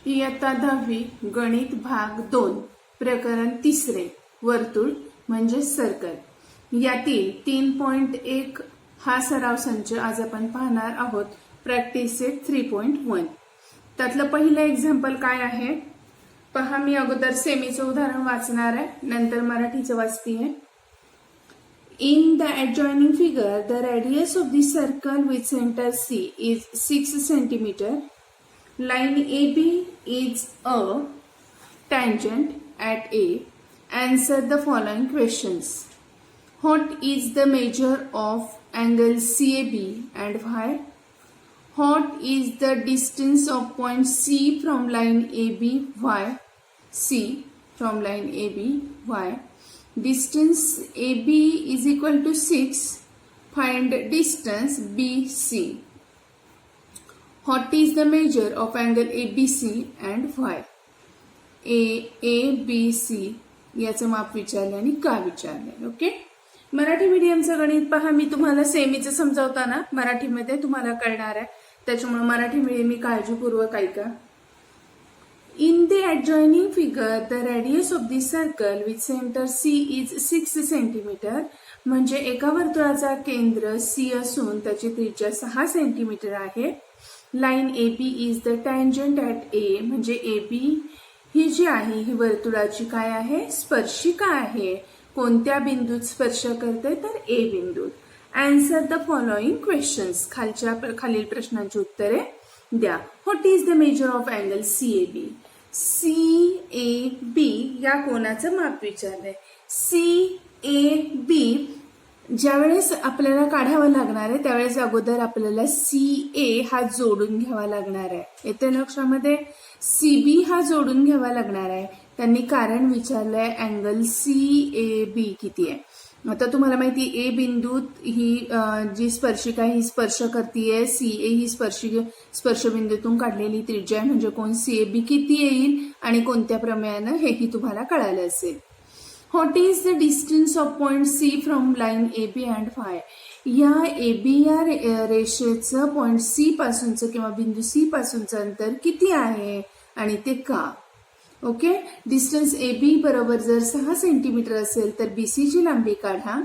इयत्ता 10वी गणित भाग 2 प्रकरण 3 वर्तुळ म्हणजे सर्कल यातील 3.1 हा सराव संच आज आपण पाहणार आहोत. प्रॅक्टिस सेट 3.1 त्यातलं पहिलं एक्झाम्पल काय आहे पहा. मी अगोदर सेमीचं उदाहरण वाचणार आहे, नंतर मराठीचं वाचतीये. In the adjoining figure, the radius of the circle with center C is 6 centimeter. Line AB is a tangent at A. Answer the following questions. What is the measure of angle CAB and why? What is the distance of point C from line AB? Why? C from line AB. Why? Distance AB is equal to 6. Find distance BC. What is the measure of angle ABC and why? ABC याचं माप विचारले आणि का विचारले. Okay. Marathi मीडियमचं गणित पहा, मी तुम्हाला सेमीचं समजावताना मराठीमध्ये तुम्हाला कळणार आहे, त्याच्यामुळे मराठी मीडियम मी काळजीपूर्वक ऐका. In the adjoining figure, the radius of the circle with center C is 6 centimeter. म्हणजे एका वर्तुळाचा केंद्र C असून त्याची त्रिज्या 6 सेंटीमीटर आहे. Line AB is the tangent at A. म्हणजे AB ही जी आहे ही वर्तुळाची काय आहे, स्पर्शिका आहे. कोणत्या बिंदूत स्पर्श करते तर A बिंदूत. Answer the following questions. खालील प्रश्नांची उत्तरे द्या. What is the measure of angle CAB? CAB या कोणाचं माप विचारलंय. CAB ज्यावेळेस आपल्याला काढावं लागणार आहे त्यावेळेस अगोदर आपल्याला CA हा जोडून घ्यावा लागणार आहे. येते लक्षामध्ये CB हा जोडून घ्यावा लागणार आहे. त्यांनी कारण विचारलंय अँगल CAB किती आहे. आता तुम्हाला माहिती ए बिंदूत ही जी स्पर्शिका ही स्पर्श करतीये, CA ही स्पर्शबिंदूतून काढलेली त्रिज्या आहे, म्हणजे कोण CAB किती येईल आणि कोणत्या प्रमेयानं हेही तुम्हाला कळालं असेल. What is the distance of point C from line AB and five. या AB या रेषेचं पॉइंट C पासूनचं किंवा बिंदू C पासूनचं अंतर किती आहे आणि ते का. ओके. डिस्टन्स AB बरोबर जर 6 सेंटीमीटर असेल तर BC ची लांबी काढा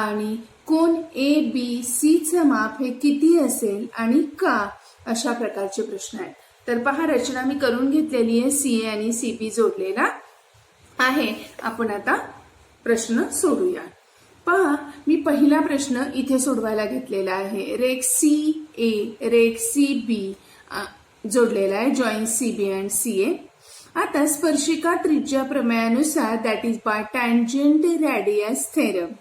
आणि कोण ABCचं माप हे किती असेल आणि का, अशा प्रकारचे प्रश्न आहेत. तर पहा, रचना मी करून घेतलेली आहे. CA आणि CB जोडलेला आहे. आपण आता प्रश्न सोडूया. पहा, मी पहिला प्रश्न इथे सोडवायला घेतलेला आहे. रेख CA रेख CB जोडलेला आहे. Join CB and CA. आता स्पर्शिका त्रिज्या प्रमेयानुसार that is by tangent radius theorem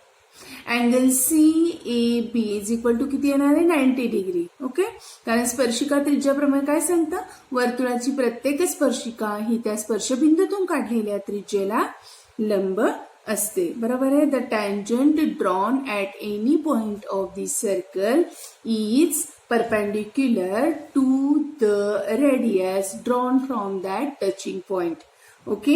angle CAB is equal to किती येणार आहे, 90 डिग्री. ओके. कारण स्पर्शिका त्रिज्या प्रमेय काय सांगतं, वर्तुळाची प्रत्येक स्पर्शिका ही त्या स्पर्शबिंदूतून काढलेल्या त्रिज्येला लंब असते. बरोबर आहे. The tangent drawn at any point of the circle is perpendicular to the radius drawn from that touching point. Okay.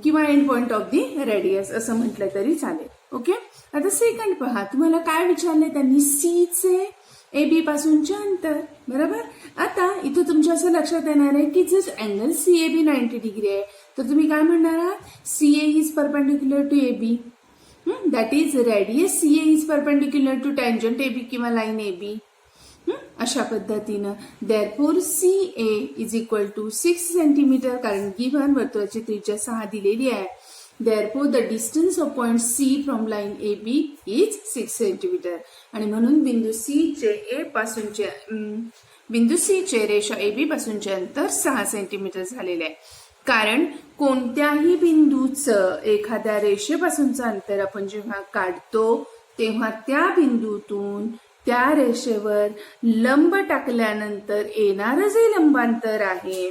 किंवा end point of the radius असं म्हटलं तरी चालेल. ओके. आता सेकंड पहा, तुम्हाला काय विचारले त्यांनी, C चे AB पासूनचे अंतर. बरोबर. आता इथं तुमच्या असं लक्षात येणार आहे की जर अँगल CAB 90 डिग्री आहे तर तुम्ही काय म्हणणार आहात, CA is perpendicular to AB. That is radius CA is perpendicular to tangent AB किंवा लाईन AB. अशा पद्धतीनं therefore CA is equal to 6 centimetre, कारण गिव्हन वर्तुळाची त्रिज्या 6 दिलेली आहे. Therefore the distance of point C from line AB is 6 centimetre. आणि म्हणून बिंदू C चे रेषा AB पासूनचे अंतर 6 सेंटीमीटर झालेले आहे. कारण कोणत्याही बिंदूचं एखाद्या रेषेपासूनचं अंतर आपण जेव्हा काढतो तेव्हा त्या बिंदूतून त्या रेषेवर लंब टाकल्यानंतर येणारं जे लंबांतर आहे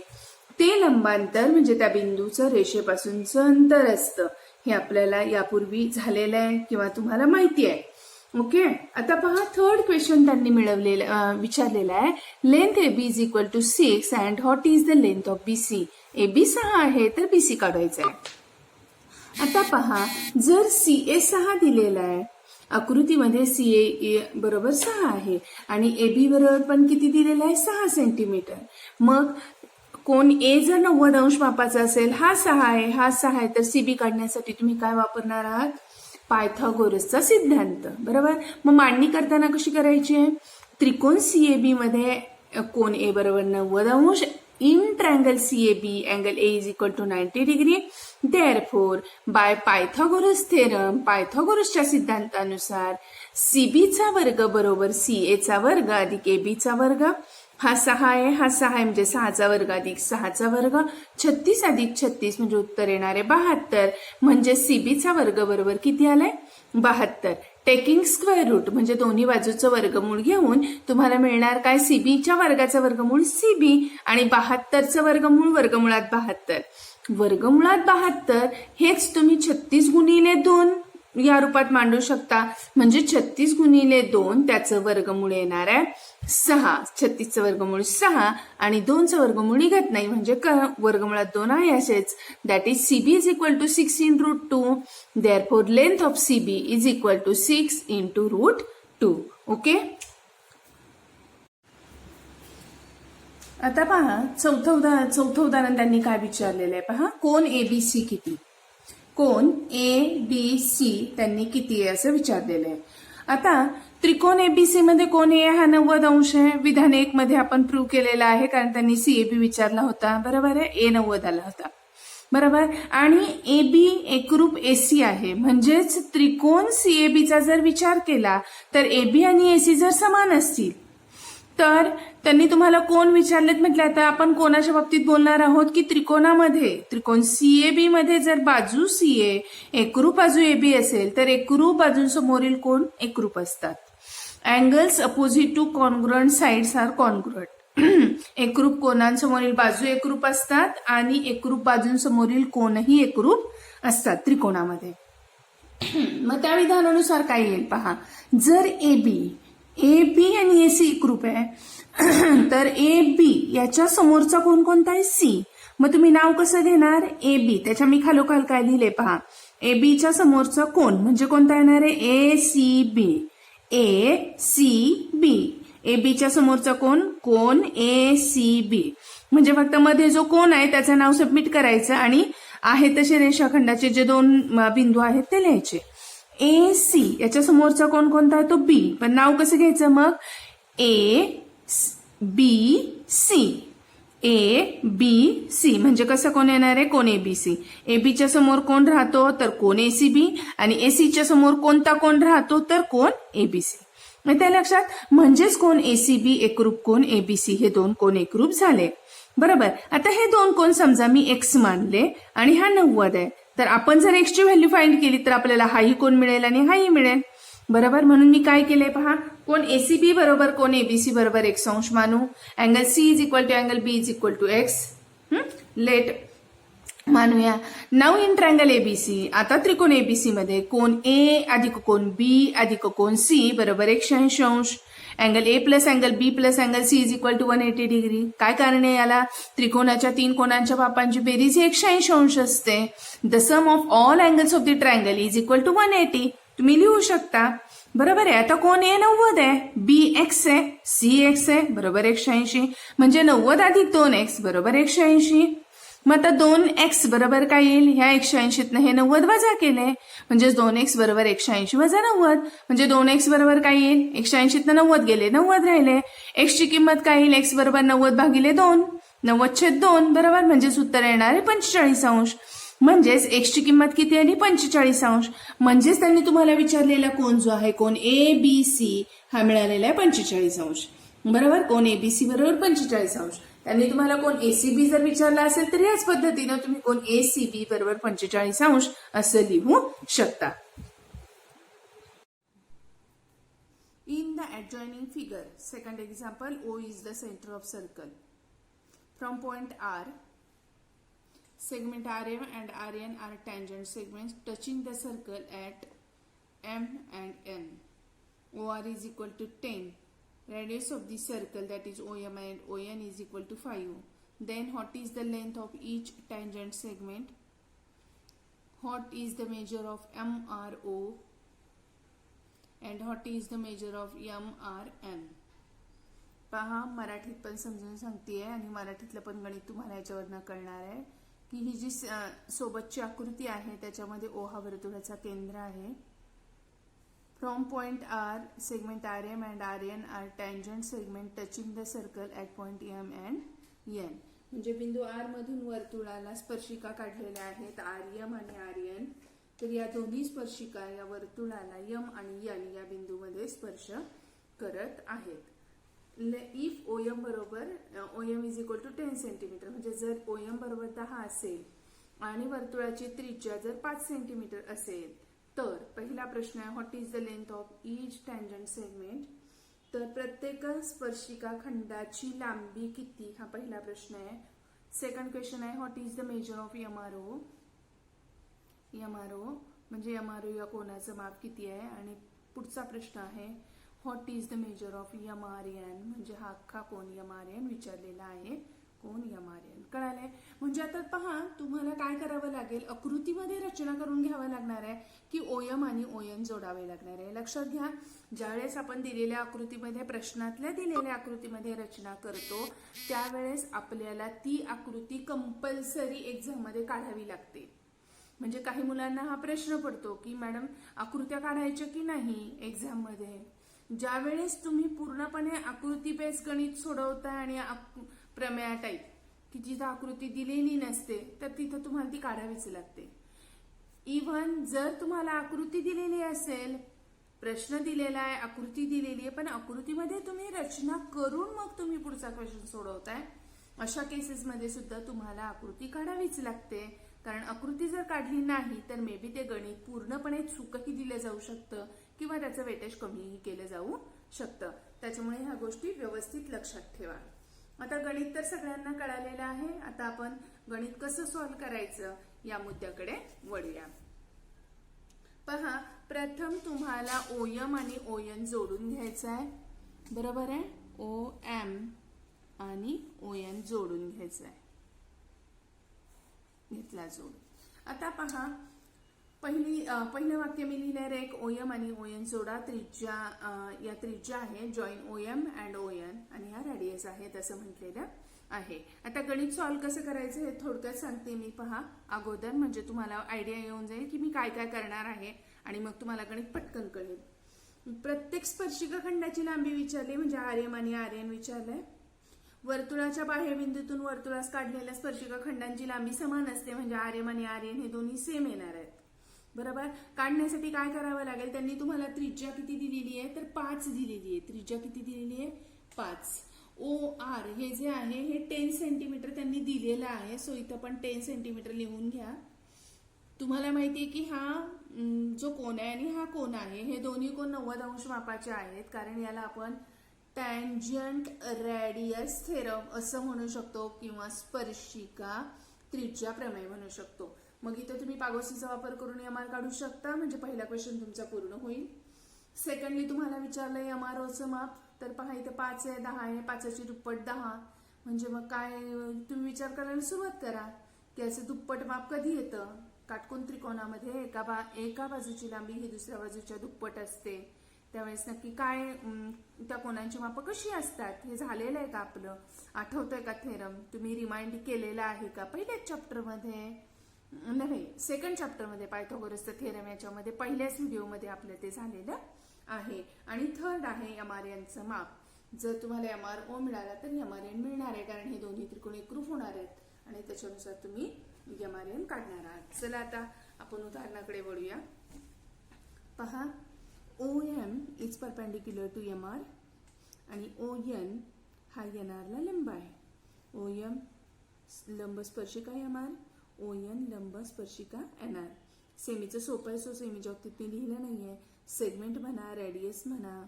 ते लंबांतर म्हणजे त्या बिंदूचं रेषेपासूनचं अंतर असतं. हे आपल्याला यापूर्वी झालेलं आहे किंवा तुम्हाला माहिती आहे. ओके. आता पहा, थर्ड क्वेश्चन त्यांनी विचारलेला आहे. Length AB is equal to 6 and what is the length of BC. AB 6 आहे तर BC काढायचं आहे. आता पहा, जर CA 6 दिलेला आहे, आकृतीमध्ये CA बरोबर 6 आहे आणि AB बरोबर पण किती दिलेला आहे, 6 सेंटीमीटर. मग कोण ए जर 90 अंश मापाचा असेल, हा 6 आहे, हा 6 आहे, तर सीबी काढण्यासाठी तुम्ही काय वापरणार आहात? पायथागोरसचा सिद्धांत. बरोबर. मग मांडणी करताना कशी करायची आहे? त्रिकोण सीएबी मध्ये कोण ए बरोबर 90 अंश. In triangle CAB, angle A is equal to 90 degree. Therefore, by Pythagoras theorem, पायथागोरसच्या सिद्धांतानुसार CB चा वर्ग बरोबर CA चा वर्ग अधिक AB चा वर्ग. हा 6 आहे, हा 6 आहे म्हणजे 6 चा वर्ग अधिक 6 चा वर्ग. 36 अधिक 36 म्हणजे उत्तर येणार आहे 72. म्हणजे CB चा वर्ग बरोबर किती आलाय? 72. टेकिंग स्क्वेअर रूट म्हणजे दोन्ही बाजूचं वर्गमूळ घेऊन तुम्हाला मिळणार काय? सीबीच्या वर्गाचं वर्गमूळ सीबी आणि 72चं वर्गमूळ वर्गमुळात 72. वर्गमुळात 72 हेच तुम्ही 36 गुणिले 2 या रूपात मांडू शकता. म्हणजे 36 गुणिले 2 त्याचं वर्गमूळ येणार आहे 6. 36चं वर्गमूळ 6 आणि 2चं वर्गमूळ निघत नाही म्हणजे वर्गमुळात 2 आहे असेच. That is CB is equal to 6 in root 2. Therefore, length of CB is equal to 6 into root 2. Okay? आता पहा चौथं उदाहरण त्यांनी काय विचारलेलं आहे पहा. कोण एबीसी किती? कोण एबीसी त्यांनी किती आहे असं विचारलेलं आहे. आता त्रिकोण एबीसी मध्ये कोण ए हा 90 अंश आहे. विधान 1 मध्ये आपण प्रूव्ह केलेला आहे कारण त्यांनी सीएबी विचारला होता. बरोबर आहे. ए 90 आला होता. बरोबर. आणि एबी एकरूप एसी आहे म्हणजेच त्रिकोण सीएबीचा जर विचार केला तर एबी आणि एसी जर समान असतील तर त्यांनी तुम्हाला कोण विचारलेत म्हटलं. आता आपण कोणाच्या बाबतीत बोलणार आहोत की त्रिकोणामध्ये त्रिकोण सीएबी मध्ये जर बाजू सीए एकरूप बाजू एबी असेल तर एकरूप बाजूंसमोरील कोण एकरूप असतात. Angles opposite to congruent sides are congruent. एकरूप कोणांसमोरील बाजू एकरूप असतात आणि एकरूप बाजूंसमोरील कोणही एकरूप असतात त्रिकोणामध्ये. मग त्या विधानानुसार काय येईल पहा. जर एबी आणि एसी एकरूप आहे तर एबी याच्या समोरचा कोण कोणता आहे? सी. मग तुम्ही नाव कसं घेणार? एबी. त्याच्या मी खालोखाल काय लिहिले पहा. एबीच्या समोरचा कोण म्हणजे कोणता येणार आहे? एसीबी. एसीबी. एबीच्या समोरचा कोण? कोण एसीबी. म्हणजे फक्त मध्ये जो कोण आहे त्याचं नाव सबमिट करायचं आणि आहे तसे रेषाखंडाचे जे 2 बिंदू आहेत ते लिहायचे. एसी याच्या समोरचा कोण कोणता आहे? तो बी. पण नाव कसं घ्यायचं मग? A B C. A B C म्हणजे कसं कोण येणार आहे? कोण एबीसी. एबीच्या समोर कोण राहतो? तर कोण एसीबी. आणि एसीच्या समोर कोणता कोण राहतो? तर कोण एबीसी. मग त्या लक्षात म्हणजेच कोण एसीबी एकरूप कोण एबीसी हे 2 कोण एकरूप झाले. बरोबर. आता हे 2 कोण समजा मी एक्स मानले आणि हा 90 आहे तर आपण जर एक्सची व्हॅल्यू फाइंड केली तर आपल्याला हाही कोण मिळेल आणि हाही मिळेल. बरोबर. म्हणून मी काय केलंय पहा. कोण एसीबी बरोबर कोण एबीसी बरोबर x अंश मानू. Angle C is equal to angle B is equal to x. Let मानूया. Now in triangle ABC. आता त्रिकोण एबीसी मध्ये कोण ए अधिक कोण बी अधिक कोण सी बरोबर 180 अंश. Angle A plus angle B plus angle C is equal to 180 degree. काय कारण आहे याला? त्रिकोणाच्या 3 कोणांच्या मापांची बेरीज 180 अंश असते. The sum of all angles of the triangle is equal to 180. तुम्ही लिहू शकता. बरोबर आहे. आता कोण ए 90 आहे, बी एक्स आहे, सी एक्स आहे बरोबर 180. म्हणजे 90 अधिक 2x बरोबर 180. मग आता 2x बरोबर काय येईल? ह्या 180 हे 90 वजा केले म्हणजे 2x बरोबर 180 वजा 90 म्हणजे 2x बरोबर काय येईल? 180 90 गेले 90 राहिले. x ची किंमत काय येईल? x बरोबर 90 भागिले 2 90/2 बरोबर म्हणजेच उत्तर येणार आहे 45 अंश. म्हणजेच x ची किंमत किती आली? 45 अंश. म्हणजेच त्यांनी तुम्हाला विचारलेला कोण जो आहे कोण ए बी सी हा मिळालेला आहे 45 अंश. बरोबर. कोण एबीसी बरोबर 45 अंश. त्यांनी तुम्हाला कोण एसीबी जर विचारला असेल तर याच पद्धतीनं तुम्ही कोण एसीबी बरोबर 45 अंश असं लिहू शकता. In the adjoining figure, second example, O is the center of circle. From point R, segment RM and RN are tangent segments touching the circle at M and N. OR is equal to 10. Radius of the circle, that is OM and ON, is equal to 5. Then what is the length of each tangent segment? What is the measure of MRO? And what is the measure of MRN? पहा मराठीत पण समजून सांगतेय आणि मराठीतलं पण गणित तुम्हाला याच्यावरनं कळणार आहे की ही जी सोबतची आकृती आहे त्याच्यामध्ये ओ हा वर्तुळाचा केंद्र आहे. From point R segment R M and R N are tangent segment touching the circle at point M and N. म्हणजे बिंदू आर मधून वर्तुळाला स्पर्शिका काढलेल्या आहेत आर एम आणि आर एन. तर या दोन्ही स्पर्शिका या वर्तुळाला यम आणि एन या बिंदूमध्ये स्पर्श करत आहेत. इफ ओएम बरोबर OM is equal to 10 centimetre, म्हणजे जर ओएम बरोबर 10 असेल आणि वर्तुळाची त्रिज्या जर 5 सेंटीमीटर असेल तर पहिला प्रश्न आहे what is the length of each tangent segment. तर प्रत्येक स्पर्शिका खंडाची लांबी किती हा पहिला प्रश्न आहे. सेकंड क्वेश्चन आहे what is the measure of MRO. MRO म्हणजे एमआरओ या कोनाचं माप किती आहे. आणि पुढचा प्रश्न आहे what is the measure of MRN, म्हणजे हा अख्खा कोन एमआरएन विचारलेला आहे. कोन एमआरएन कळालंय. म्हणजे आता पहा तुम्हाला काय करावं लागेल, आकृतीमध्ये रचना करून घ्यावं लागणार आहे की ओएम आणि ओएन जोडावे लागणार आहे. लक्षात घ्या ज्यावेळेस आपण दिलेल्या आकृतीमध्ये प्रश्नातल्या दिलेल्या आकृतीमध्ये रचना करतो त्यावेळेस आपल्याला ती आकृती कंपल्सरी एक्झाम मध्ये काढावी लागते. म्हणजे काही मुलांना हा प्रश्न पडतो की मॅडम आकृत्या काढायच्या की नाही एक्झाम मध्ये. ज्यावेळेस तुम्ही पूर्णपणे आकृती बेस गणित सोडवताय आणि प्रमेय टाईप की जिथं आकृती दिलेली नसते तर तिथं तुम्हाला ती काढावीच लागते. इव्हन जर तुम्हाला आकृती दिलेली असेल, प्रश्न दिलेला आहे, आकृती दिलेली आहे, पण आकृतीमध्ये तुम्ही रचना करून मग तुम्ही पुढचा क्वेश्चन सोडवताय, अशा केसेसमध्ये सुद्धा तुम्हाला आकृती काढावीच लागते. कारण आकृती जर काढली नाही तर मे बी ते गणित पूर्णपणे चुकही दिलं जाऊ शकतं किंवा त्याचं वेटेज कमीही केलं जाऊ शकतं. त्याच्यामुळे ह्या गोष्टी व्यवस्थित लक्षात ठेवा. आता गणित तर सगळ्यांना कळालेलं आहे. आता आपण गणित कसं सॉल्व्ह करायचं या मुद्द्याकडे वळूया. पहा प्रथम तुम्हाला ओएम आणि ओएन जोडून घ्यायचं आहे. बरोबर आहे. ओ एम आणि ओएन जोडून घ्यायचं आहे. घेतला जोड. आता पहा पहिलं वाक्य मी लिहिणार आहे एक ओएम आणि ओएन जोडा. त्रिज्या या त्रिज्या आहे जॉईन ओएम अँड ओएन आणि हा रेडियस आहे असं म्हटलेलं आहे. आता गणित सॉल्व्ह कसं करायचं हे थोडक्यात सांगते मी. पहा अगोदर म्हणजे तुम्हाला आयडिया येऊन जाईल की मी काय काय करणार आहे आणि मग तुम्हाला गणित पटकन कळेल. प्रत्येक स्पर्शिका खंडाची लांबी विचारली म्हणजे आर एम आणि आर एन विचारलंय. वर्तुळाच्या बाह्य बिंदूतून वर्तुळास काढलेल्या स्पर्शिका खंडांची लांबी समान असते म्हणजे आर एम आणि आर एन हे दोन्ही सेम येणार आहेत. बरोबर. काढण्यासाठी काय करावं लागेल, त्यांनी तुम्हाला त्रिज्या किती दिलेली आहे तर 5 दिलेली आहे. त्रिज्या किती दिलेली आहे 5. ओ आर हे जे आहे हे 10 सेंटीमीटर त्यांनी दिलेलं आहे. सो इथं पण 10 सेंटीमीटर लिहून घ्या. तुम्हाला माहितीये की हा जो कोन आहे आणि हा कोन आहे हे दोन्ही कोन 90 अंश मापाचे आहेत. कारण याला आपण टँजंट रेडियस थेरम असं म्हणू शकतो किंवा स्पर्शिका त्रिज्या प्रमेय म्हणू शकतो. मग इथं तुम्ही पागोसीचा वापर करून एमआर काढू शकता. म्हणजे पहिला क्वेश्चन तुमचा पूर्ण होईल. सेकंडली तुम्हाला विचारलंय एमआरओचं माप. तर पहा इथं 5 आहे, 10 आहे, 5ची दुप्पट 10. म्हणजे मग काय तुम्ही विचार करायला सुरुवात करा की याचं दुप्पट माप कधी येतं. काटकोन त्रिकोणामध्ये एका बाजूची लांबी ही दुसऱ्या बाजूच्या दुप्पट असते. त्यावेळेस नक्की काय त्या कोणांची मापं कशी असतात हे झालेलं आहे का आपलं, आठवतंय का थेरम, तुम्ही रिमाइंड केलेला आहे का पहिल्याच चॅप्टरमध्ये, नाही सेकंड चॅप्टरमध्ये पायथागोरसचं थेरम याच्यामध्ये पहिल्याच व्हिडिओमध्ये आपलं ते झालेलं आहे. आणि थर्ड आहे एमआरएनचं माप. जर तुम्हाला एमआरओ मिळाला तर एमआरएन मिळणार आहे कारण हे दोन्ही त्रिकोण एकरूप होणार आहेत आणि त्याच्यानुसार तुम्ही एमआरएन काढणार आहात. चला आता आपण उदाहरणाकडे वळूया. पहा OM is perpendicular to MR आणि ON हा NR ला लंब आहे. OM लंब स्पर्शिका MR, ON लंब स्पर्शिका NR. सेमीचं सोपं आहे सो सेमीच्या बाबतीत मी लिहिलं नाहीये. सेगमेंट म्हणा, रेडियस म्हणा.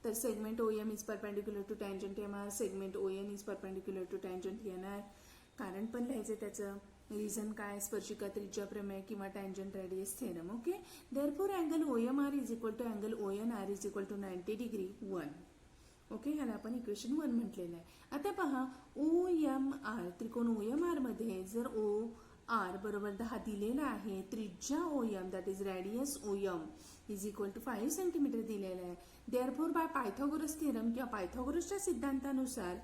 तर segment OM is perpendicular to tangent MR, segment ON is perpendicular to tangent NR. कारण पण लिहायचं त्याचं रिझन काय, स्पर्शिका त्रिज्या प्रमेय किंवा tangent radius theorem. Okay. Therefore angle OMR is equal to angle ONR is equal to 90 degree 1. Okay. ह्याला आपण इक्वेशन 1 म्हटलेलं आहे. आता पहा OMR त्रिकोण OMR मध्ये जर आर बरोबर 10 दिलेला आहे. त्रिज्या OM that is radius OM is equal to 5 centimetre दिलेला आहे. देअरफॉर बाय पायथागोरस थिअरम किंवा पायथागोरसच्या सिद्धांतानुसार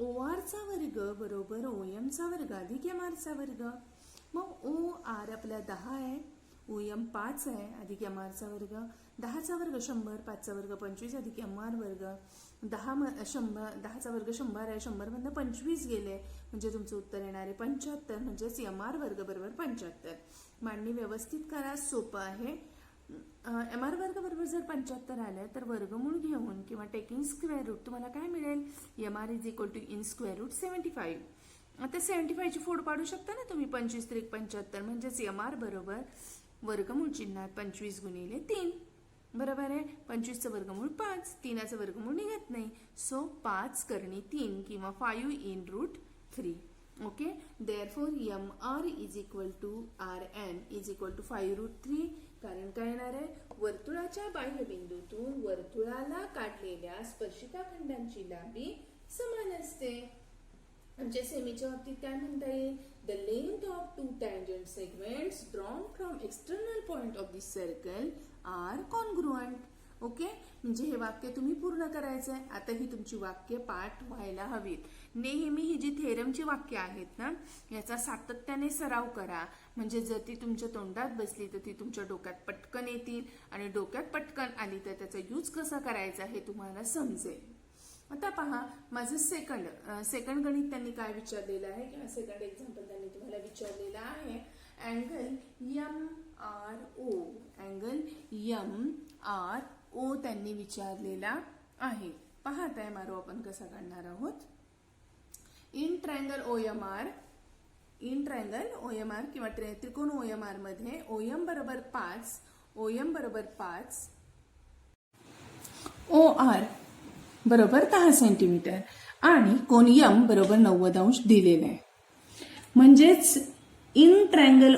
OR चा वर्ग बरोबर OM चा वर्ग अधिक MR चा वर्ग. मग OR आपला 10 आहे, OM 5 आहे अधिक MR चा वर्ग. 10 चा वर्ग 100, 5 चा वर्ग 25 अधिक MR वर्ग. 10 चा वर्ग 100 आहे, 100 मधनं 25 गेले म्हणजे तुमचं उत्तर येणार आहे 75. म्हणजेच MR वर्ग बरोबर 75. मांडणी व्यवस्थित करा, सोपं आहे. MR वर्ग बरोबर जर 75 आलं तर वर्गमूळ घेऊन किंवा टेकिंग स्क्वेअर रूट तुम्हाला काय मिळेल, MR is equal to in square root 75. आता 75 ची फोड पाडू शकता ना तुम्ही, 25 त्रिक 75 म्हणजेच MR बरोबर वर्गमूळ चिन्हात 25 गुणिले 3 बरोबर आहे. 25 चं वर्गमूळ 5, 3 चं वर्गमूळ निघत नाही, सो 5 करणी 3 किंवा 5 in root 3. Okay, therefore MR is equal to RN is equal to 5 root 3. कारण काय येणार आहे, वर्तुळाच्या बाह्यबिंदूतून वर्तुळाला काढलेल्या स्पर्शिका खंडांची लांबी समान असते. म्हणजे सेमीच्या बाबतीत काय म्हणता येईल, the length of 2 tangent segments drawn from external point of this circle are congruent. Okay, म्हणजे हे वाक्य तुम्ही पूर्ण करायचं आहे. आता ही तुमची वाक्य पाठ व्हायला हवीत. नेहमी ही जी थेरमची वाक्य आहेत ना, याचा सातत्याने सराव करा. म्हणजे जर ती तुमच्या तोंडात बसली तर ती तुमच्या डोक्यात पटकन येतील, आणि डोक्यात पटकन आली तर त्याचा यूज कसा करायचा हे तुम्हाला समजेल. आता पहा, माझं सेकंड गणित त्यांनी काय विचारलेलं आहे किंवा सेकंड एक्झाम्पल त्यांनी तुम्हाला विचारलेलं आहे. अँगल MRO त्यांनी विचारलेला आहे. पाहताय मारो आपण कसा काढणार आहोत. इन ट्रायंगल OMR किंवा त्रिकोण OMR मध्ये OM बरोबर 5, OR बरोबर 10 सेंटीमीटर आणि कोन M बरोबर 90 अंश दिलेला आहे. म्हणजेच in triangle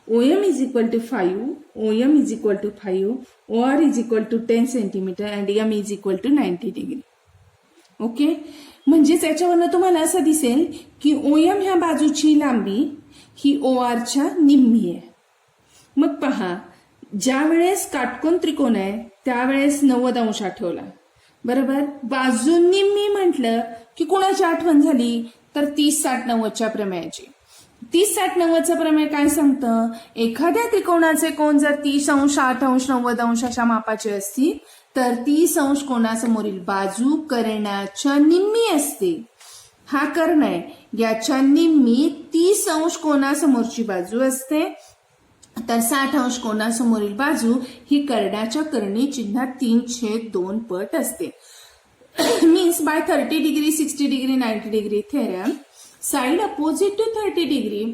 OM is equal to 5, OM is equal to 5, OR is equal to 10 centimetre and M is equal to 90 degree. Okay, म्हणजेच याच्यावरनं तुम्हाला असं दिसेल की OM ह्या बाजूची लांबी ही OR च्या निम्मी आहे. मग पहा, ज्या वेळेस काटकोन त्रिकोण आहे त्यावेळेस 90 अंश आठवला बरोबर. बाजू निम्मी म्हटलं की कोणाची आठवण झाली, तर 30-60-90च्या प्रमेयाची. 30-60-90चं प्रमेय काय सांगतं, एखाद्या त्रिकोणाचे कोण जर 30 अंश, 60 अंश, 90 अंश अशा मापाचे असतील तर 30 अंश कोणासमोरील बाजू कर्णाच्या निम्मी असते. हा कर्ण आहे, याच्या निम्मी 30 अंश कोणासमोरची बाजू असते, तर 60 अंश कोणासमोरील बाजू ही कर्णाच्या कर्णी चिन्हात 3/2 पट असते. Means by 30 degree, 60 degree, 90 degree theorem, side opposite to 30 degree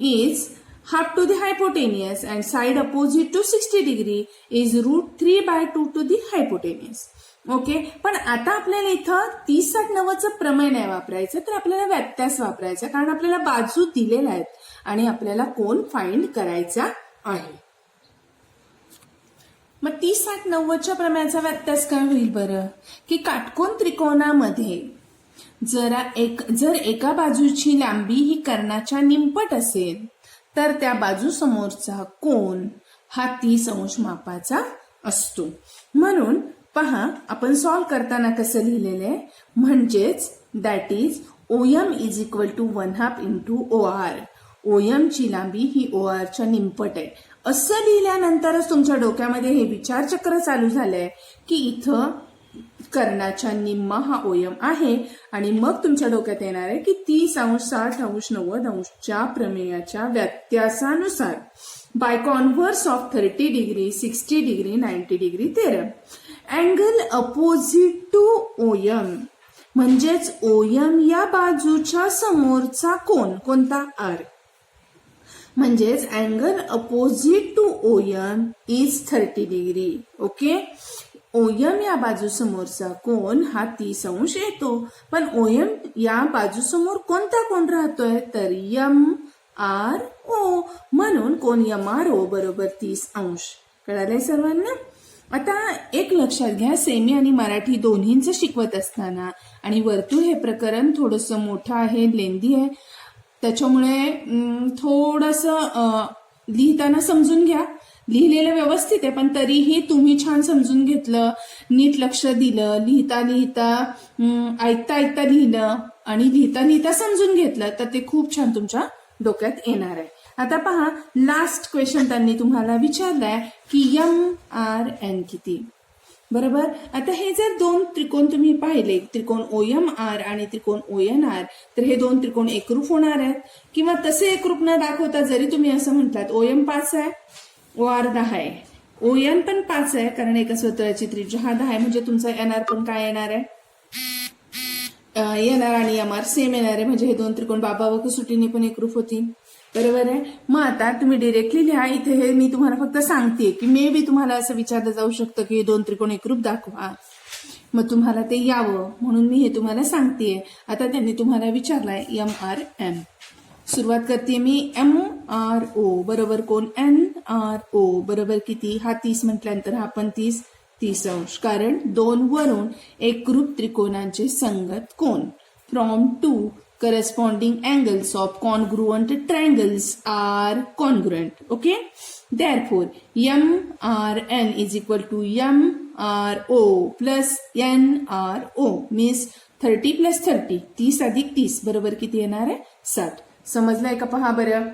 is half to the hypotenuse and side opposite to 60 degree is √3/2 to the hypotenuse. Okay, पण आता आपल्याला इथं 30-60-90चं प्रमेय नाही वापरायचं, तर आपल्याला व्यत्यास वापरायचा, कारण आपल्याला बाजू दिलेल्या आहेत आणि आपल्याला कोन फाइंड करायचा आहे. मग 30-60-90च्या प्रमेयाचा व्यत्यास काय होईल बरं, की काटकोन त्रिकोणामध्ये जर एका बाजूची लांबी ही कर्णाच्या निमपट असेल तर त्या बाजू समोरचा कोन हा 30 अंश मापाचा असतो. म्हणून पहा, आपण सॉल्व करताना कसं लिहिलेलं आहे, म्हणजेच that is OM is equal to 1/2 into OR. OM ची लांबी ही OR च्या निमपट आहे असं लिहिल्यानंतरच तुमच्या डोक्यामध्ये हे विचारचक्र चालू झालंय की इथं कर्णाच्या निम्मा हा OM आहे, आणि मग तुमच्या डोक्यात येणार आहे की 30 अंश, 60 अंश, 90 अंशच्या प्रमेयाच्या व्यत्यासानुसार by converse of 30 degree, 60 degree, 90 degree theorem, angle opposite to OM म्हणजेच OM या बाजूच्या समोरचा कोन कोणता, R. म्हणजेच angle opposite to OM is 30 degree. Okay, OM या बाजूसमोरचा कोन हा 30 अंश येतो, पण OM या बाजूसमोर कोणता कोन राहतोय, तर MRO. म्हणून कोन MRO बरोबर 30 अंश. कळालंय सर्वांना. आता एक लक्षात घ्या, सेमी आणि मराठी दोन्हींचं शिकवत असताना, आणि वर्तुळ हे प्रकरण थोडंसं मोठं आहे, लेंदी आहे, त्याच्यामुळे थोडंसं लिहिताना समजून घ्या. लिहिलेलं व्यवस्थित आहे, पण तरीही तुम्ही छान समजून घेतलं, नीट लक्ष दिलं, लिहिता लिहिता ऐकता ऐकता लिहिलं आणि लिहिता लिहिता समजून घेतलं तर ते खूप छान तुमच्या डोक्यात येणार आहे. आता पहा, लास्ट क्वेश्चन त्यांनी तुम्हाला विचारलाय की MRN किती. बरोबर. आता हे जर दोन त्रिकोण तुम्ही पाहिले, त्रिकोण OMR आणि त्रिकोण ONR, तर हे दोन त्रिकोण एकरूप होणार आहेत. किंवा तसे एकरूप न दाखवता जरी तुम्ही असं म्हटलात OM 5 आहे, OR 10 आहे, ON पण 5 आहे, कारण एका वर्तुळाची त्रिज्या हा 10 आहे, म्हणजे तुमचा NR पण काय येणार आहे, NR आणि MR सेम येणार आहे. म्हणजे हे दोन त्रिकोण बाबा व कसोटीने पण एकरूप होतील. बरोबर आहे. मग आता तुम्ही डिरेक्टली लिहा. इथे हे मी तुम्हाला फक्त सांगते की मे बी तुम्हाला असं विचारलं जाऊ शकतं की हे दोन त्रिकोण एकरूप दाखवा, मग तुम्हाला ते यावं म्हणून मी हे तुम्हाला सांगतेय. आता त्यांनी तुम्हाला विचारलाय MRN. सुरुवात करते मी. MRO बरोबर कोण, NRO बरोबर किती, हा 30 म्हटल्यानंतर हा पण 30 अंश, कारण 2 वरून एकरूप त्रिकोणांचे संगत कोण. From 2 corresponding angles of congruent triangles are congruent. Okay, therefore MRN is equal to MRO plus NRO means 30 plus 30, 30 अधिक 30 बरोबर किती येणार आहे, 60. समजलंय का? पहा बरं.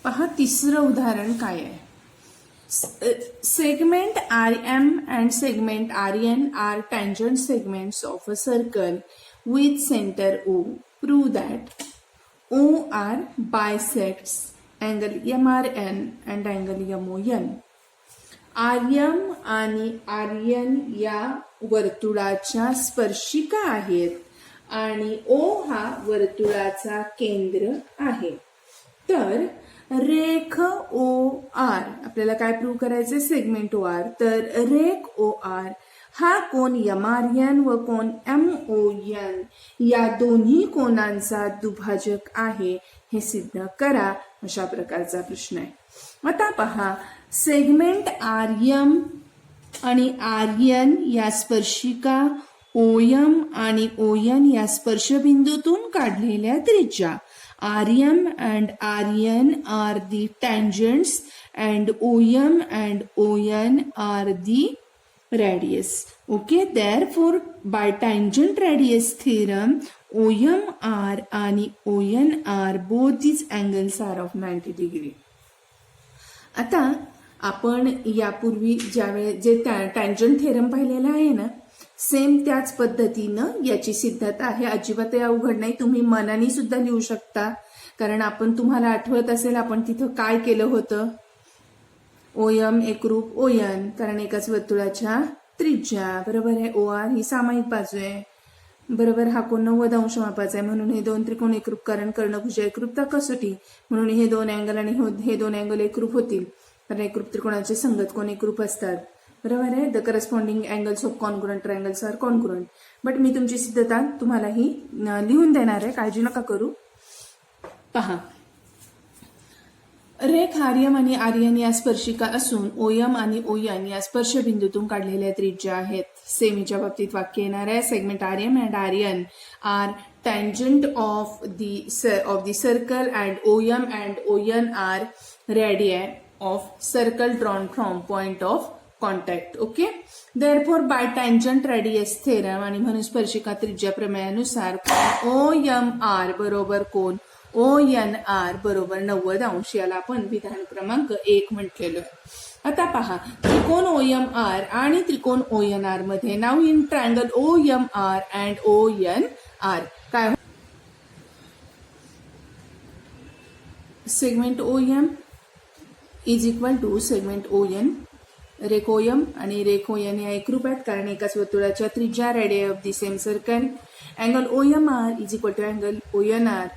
पहा तिसरं उदाहरण काय आहे. Segment RM and segment RN are tangent segments of a circle with center O. Prove that OR bisects angle MRN and angle MON. RM आणि RN या वर्तुळाच्या स्पर्शिका आहेत आणि O हा वर्तुळाचा केंद्र आहे. तर रेख OR आपल्याला काय प्रूव्ह करायचे, सेगमेंट OR. तर रेख OR हा कोन MRN व कोन MON या दोन्ही कोनांचा दुभाजक आहे हे सिद्ध करा, अशा प्रकारचा प्रश्न आहे. आता पहा, सेगमेंट RM आणि RN या स्पर्शिका OM आणि ON या स्पर्शबिंदूतून काढलेल्या त्रिज्या. RM and RN are the tangents and OM and ON are the radius. Okay, therefore by tangent radius theorem OMR आणि ONR both these angles are of 90 degree. आता आपण यापूर्वी ज्यावेळेस जे टँजंट थेरम पाहिलेला आहे ना, सेम त्याच पद्धतीनं याची सिद्धता आहे. अजिबात अवघड नाही, तुम्ही मनाने सुद्धा लिहू शकता. कारण आपण, तुम्हाला आठवत असेल आपण तिथं काय केलं होतं, OM एकरूप ON, कारण एकाच वर्तुळाच्या त्रिज्या. बरोबर आहे. OR ही सामायिक बाजू आहे. बरोबर. हा कोण 90 अंश मापाचा आहे, म्हणून हे दोन त्रिकोण एकरूप, कारण कर्णभुजा एकरूपता कसोटी, म्हणून हे दोन अँगल आणि हे दोन अँगल एकरूप होतील, कारण एकरूप त्रिकोणाचे संगत कोण एकरूप असतात. बरोबर आहे. The corresponding angles of congruent triangles are congruent. But मी तुमची सिद्धता तुम्हाला ही लिहून देणार आहे, काळजी नका करू. पहा, रेख RM आणि RN या स्पर्शिका असून OM आणि ON या स्पर्शबिंदूतून काढलेल्या त्रिज्या आहेत. सेमीच्या बाबतीत वाक्य येणार आहे. Segment RM and RN are tangent of the circle and OM and ON are radii of circle drawn from point of contact. Okay, therefore by tangent radius theorem आणि म्हणून स्पर्शिका त्रिज्या प्रमेयानुसार OMR बरोबर कोण ONR बरोबर 90 अंश, याला आपण विधान क्रमांक 1 म्हटलेलं आहे. आता पहा, त्रिकोण OMR आणि त्रिकोण ONR मध्ये नाव in triangle OMR and ONR काय, segment OM is equal to segment ON. रेख OM आणि रेख ON या एकरूप आहेत, कारण एकाच वर्तुळाच्या त्रिज्या, radius of the same circle. Angle OMR is equal to angle ONR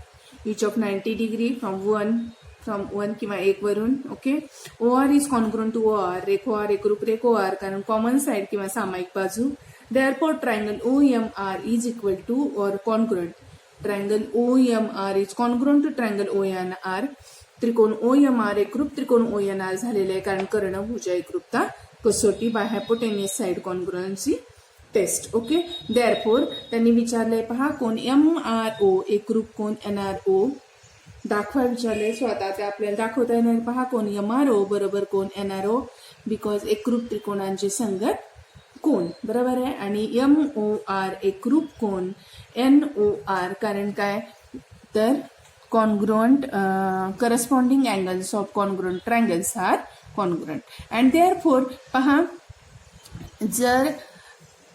each of 90 degree from 1 किंवा 1 वरून. Okay. OR is congruent to OR. रेख OR एकरूप रेख OR, कारण कॉमन साइड किंवा सामायिक बाजू. therefore triangle OMR is equal to or congruent. triangle OMR is congruent to triangle ONR. त्रिकोण OMR एकरूप त्रिकोण ONR झालेले आहे, कारण कर्णभुजा एकरूपता कसोटी by hypotenuse side congruency test. Okay, therefore त्यांनी विचारलंय पहा, कोण MRO एकरूप कोण NRO दाखवा विचारले. सो आता ते आपल्याला दाखवता येणार. पहा, कोण MRO बरोबर कोण NRO, बिकॉज एकरूप त्रिकोणांचे संगत कोण, बरोबर आहे. आणि MOR एकरूप कोण, NOR कारण काय तर congruent corresponding angles of congruent triangles are congruent. And therefore पहा, जर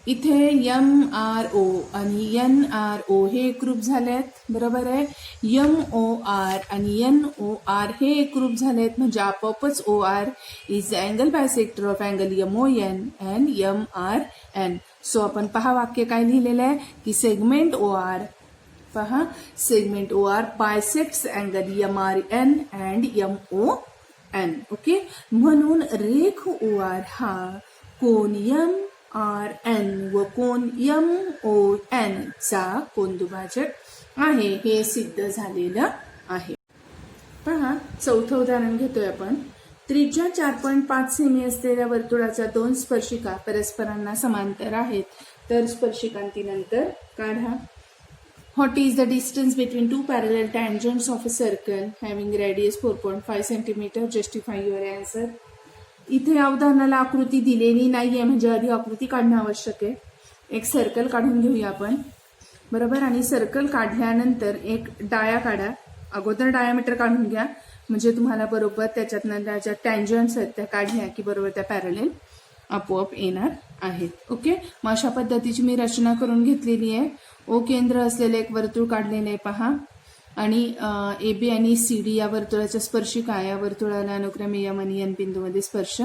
इथे MRO आणि NRO हे एकरूप झालेत, बरोबर आहे. MOR आणि NOR हे एकरूप झालेत म्हणजे आपोआपच OR is the angle bisector of angle MON and MRN. So आपण पहा वाक्य काय लिहिलेलं आहे की सेगमेंट OR, पहा segment OR bisects angle MRN and MON. Okay, म्हणून रेख OR हा कोन MRN व कोन MON चा कोनदुभाजक आहे, हे सिद्ध झालेलं आहे. पहा, चौथं उदाहरण घेतोय आपण. त्रिज्या 4.5 सेमी असलेल्या वर्तुळाच्या दोन स्पर्शिका परस्परांना समांतर आहेत, तर स्पर्शिकांतील अंतर काढा. What is the distance between two parallel tangents of a circle having radius 4.5 cm? Justify your answer. इथे या उदाहरणाला आकृती दिलेली नाहीये म्हणजे आधी आकृती काढणं आवश्यक आहे. एक सर्कल काढून घेऊया आपण, बरोबर. आणि सर्कल काढल्यानंतर एक डाया काढा. अगोदर डायामीटर काढून घ्या म्हणजे तुम्हाला बरोबर त्याच्यातनं त्याच्या टँजंट्स आहेत त्या काढल्या की बरोबर त्या पॅरलेल आपोआप येणार आहेत. ओके, मग अशा पद्धतीची मी रचना करून घेतलेली आहे. ओ केंद्र असलेले एक वर्तुळ काढलेले आहे पहा, आणि AB आणि CD या वर्तुळाच्या स्पर्शिका या वर्तुळाला अनुक्रमे M आणि N बिंदूमध्ये स्पर्श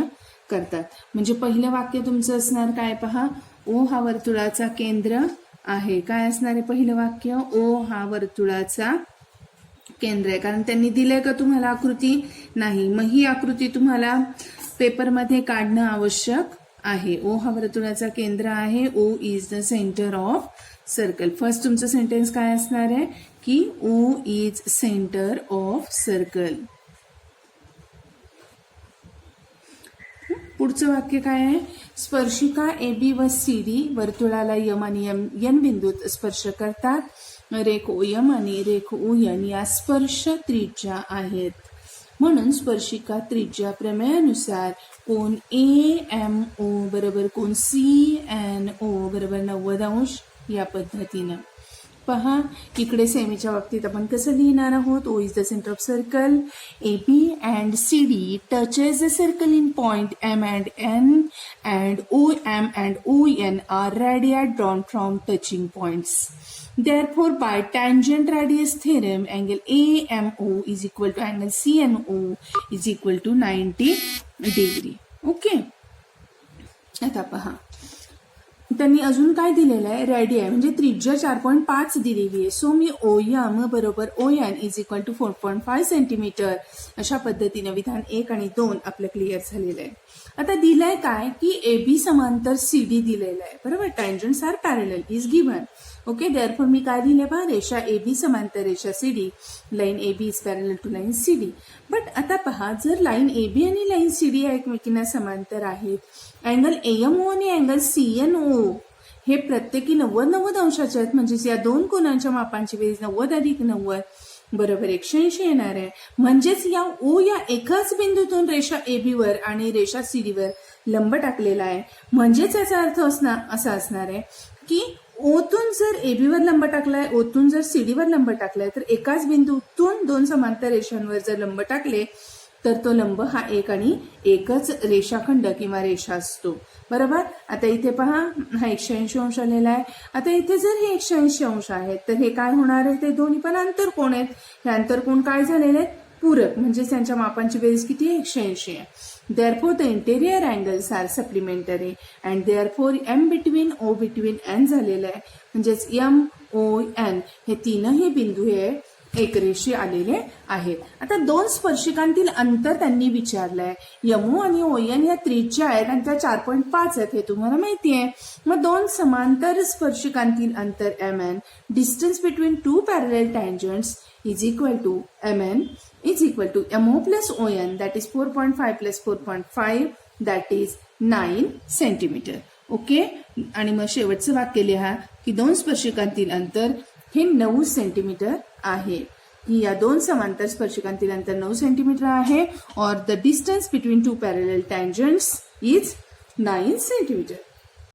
करतात. म्हणजे पहिलं वाक्य तुमचं असणार काय पहा, O हा वर्तुळाचा केंद्र आहे. काय असणार आहे पहिलं वाक्य, O हा वर्तुळाचा केंद्र आहे. कारण त्यांनी दिलंय का तुम्हाला आकृती नाही, मग ही आकृती तुम्हाला पेपरमध्ये काढणं आवश्यक आहे. O हा वर्तुळाचा केंद्र आहे. O is the centre of circle. First तुमचं सेंटेन्स काय असणार आहे की O is centre of circle. पुढचं वाक्य काय आहे, स्पर्शिका AB व CD वर्तुळाला M आणि N बिंदूत स्पर्श करतात. रेख OM आणि रेख ON या स्पर्श त्रिज्या आहेत. म्हणून स्पर्शिका त्रिज्या प्रमेयानुसार कोन AMO बरोबर कोन CNO बरोबर 90 अंश या पद्धतीनं. पहा, इकडे सेमीच्या बाबतीत आपण कसं लिहिणार आहोत, O is the centre of circle. AB and CD touches the circle in point M and N and OM and ON are radii drawn from touching points. Therefore, by tangent radius theorem, angle AMO is equal to angle CNO is equal to 90 degree. Okay. आता पहा, त्यांनी अजून काय दिलेलं आहे, रेडियाय म्हणजे त्रिज्या 4.5 दिलेली आहे. सो मी OM बरोबर ON is equal to 4.5 centimetre अशा पद्धतीने विधान 1 आणि 2 आपलं क्लिअर झालेलं आहे. आता दिलंय काय की AB समांतर CD दिलेलं आहे, बरोबर. Tangents are parallel is given. Okay, therefore मी काय दिले पहा, रेषा AB समांतर रेषा CD, line AB is parallel to line CD. But आता पहा, जर लाईन AB आणि लाईन CD एकमेकींना समांतर आहेत, अँगल AMO आणि अँगल CNO हे प्रत्येकी 90 अंशाचे आहेत, म्हणजेच या दोन कोनांच्या मापांची बेरीज 90 अधिक 90 बरोबर 180 येणार आहे. म्हणजेच या O या एकाच बिंदूतून रेषा AB वर आणि रेषा CD वर लंब टाकलेला आहे. म्हणजेच याचा अर्थ असा असणार आहे की ओतून जर AB वर लंब टाकलाय, ओतून जर CD वर लंब टाकलाय, तर एकाच बिंदूतून दोन समांतर रेषांवर जर लंब टाकले तर तो लंब हा एक आणि एकच रेषाखंड किंवा रेषा असतो, बरोबर. आता इथे पहा, हा 180 अंश आलेला आहे. आता इथे जर हे 180 अंश आहेत तर हे काय होणार आहे, ते दोन्ही पण अंतरकोन आहेत. हे अंतरकोन काय झालेले आहेत, पूरक, म्हणजे त्यांच्या मापांची बेरीज किती आहे, 180 आहे. Therefore, the interior angles are supplementary and therefore M between O between N झालेलं आहे. म्हणजेच M O N हे तीनही बिंदू हे एकरेषी आलेले आहेत. आता दोन स्पर्शिकांतील अंतर त्यांनी विचारलंय. MO आणि ON या त्रिज्या आहेत आणि त्या 4.5 आहेत, हे तुम्हाला माहिती आहे. मग दोन समांतर स्पर्शिकांतील अंतर MN, distance between two parallel tangents is equal to MN is equal to MO plus ON, that is 4.5 plus 4.5, that is 9 centimeter. Okay. आणि मग शेवटचं वाक्य लिहा की दोन स्पर्शिकांतील अंतर हे 9 सेंटीमीटर आहे. की या दोन समांतर स्पर्शिकांतील अंतर 9 सेंटीमीटर आहे. और the distance between two parallel tangents is 9 centimetre.